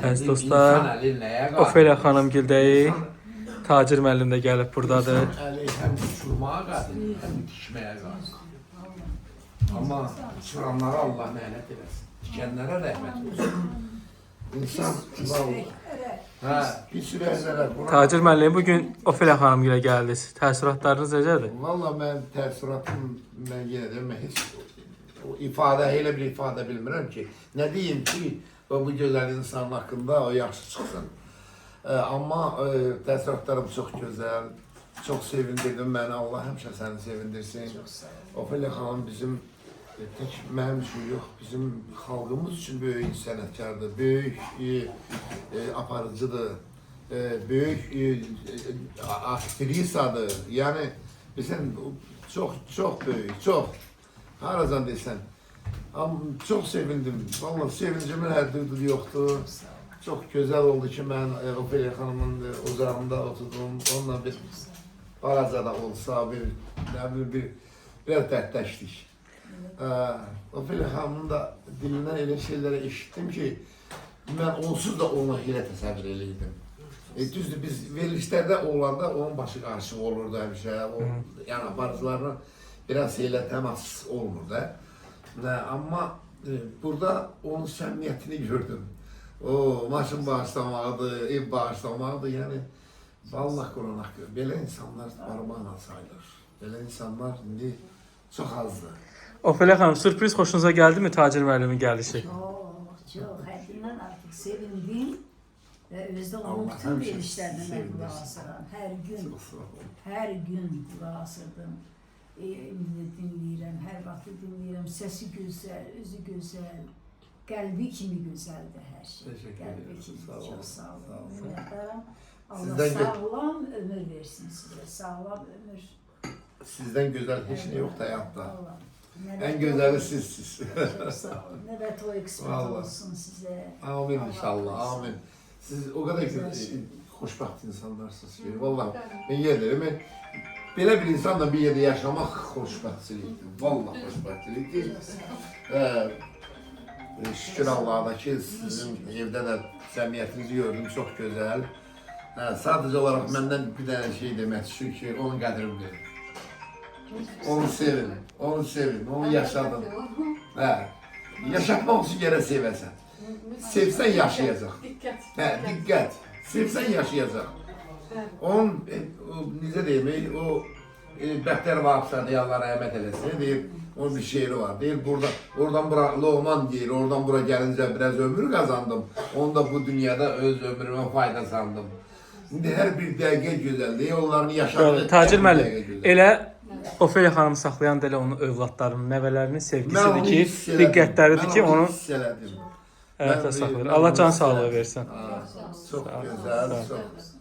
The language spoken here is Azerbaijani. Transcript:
Əziz dostlar, Ofeliya xanım gildəyi, Tacir müəllim də gəlib buradadır. Həm uçurmağa qadir, həm dikməyə qadir. Amma uçuranlara Allah mənət eləsin. Dikənlərə rəhmət olsun. İnsan vallahi. Bir sürü əzələr. Tacir müəllim bugün Ofeliya xanım gilə gəldiniz. Təəssüratlarınız necədir? Vallahi mən təəssüratım, mən yenə də heç o ifadə, elə bir ifadə bilmirəm ki, nə deyim ki, bu gözəl insanın haqqında o yaxşı çıxsın. Amma təəssüratlarım çox gözəl, çox sevindirdin məni, Allah həmişə səni sevindirsin. Ofeliya xanım bizim, tək mənim üçün yox, bizim xalqımız üçün böyük sənətkardır, böyük aparıcıdır, böyük aktrisadır. Yəni, bizim çox böyük, çox. Haracan desən. Amma çox sevindim. Vallahi sevincimin həddi yoxdur. Çox gözəl oldu ki, mən Ofeliya xanımın ocağında oturdum. Onunla bir balaca da olsa, biraz dərdləşdik. Ofeliya xanımın da dilindən elə şeyləri eşitdim ki, mən onsuz da ona elə təsəvvür eləydim. Düzdür, biz verilişlərdə olanda onun başı qarışıq olurdu həmişə. Yəni, aparıcılarına biraz elə təmas olmur da. Amma burada onun səmimiyyətini gördüm. O, maşın bağışlamaqdır, ev bağışlamaqdır. Yəni, vallahi Quran haqqı. Belə insanlar barmağına sayılır. Belə insanlar indi çox azdır. Ofeliya xanım, sürpriz xoşunuza gəldi mi Tacir müəllimin gəlişi? Çox, həddindən artıq sevindim. Və özdə onun bütün verilişlərinə mən qulaq asıram. Hər gün qulaq asırdım. Dinləyirəm, hər vaxt dinləyirəm. Səsi gözəl, özü gözəl, qəlbi kimi gözəldir hər şey. Qəlbi kimi, çox sağ olun. Minnətdaram. Allah sağlam ömür versin sizə, sağlam ömür. Sizdən gözəl heç nə yoxdur həyatda. Ən gözəli sizsiniz. Çox sağ olun. Nəvət o ekspert olsun sizə. Amin inşallah, amin. Siz o qədər xoşbəxt insanlarsınız ki, vallahi mən yerim. Belə bir insanla bir yerdə yaşamaq xoşbəxtçilikdir. Vallahi xoşbəxtçilikdir. Şükür Allah'a ki, sizin evdə də səmiyyətinizi gördüm, çox gözəl. Sadəcə olaraq məndən bir dənə şey demək üçün ki, onun qədrini verin. Onu sevin, onu yaşadın. Yaşatmaq üçün yerə sevəsən. Sevsən yaşayacaq. Diqqət. Sevsən yaşayacaq. Onun, necə deyim, o Bəxtiyar Vahabzadə Allah rəhmət eləsin, deyir, onun bir şeiri var, deyir, oradan bura, Loğman deyir, oradan bura gəlincə biraz ömür qazandım, onu da bu dünyada öz ömrümə fayda sandım. İndi hər bir dəqiqə gözəldir, onların yaşadığı... Tacir müəllim, elə Ofeliya xanımı saxlayan da elə onun övladlarının, nəvələrinin sevgisidir ki, diqqətləridir ki, onu həyata saxlayır. Allah can sağlığı versin. Çox gözəl, çox.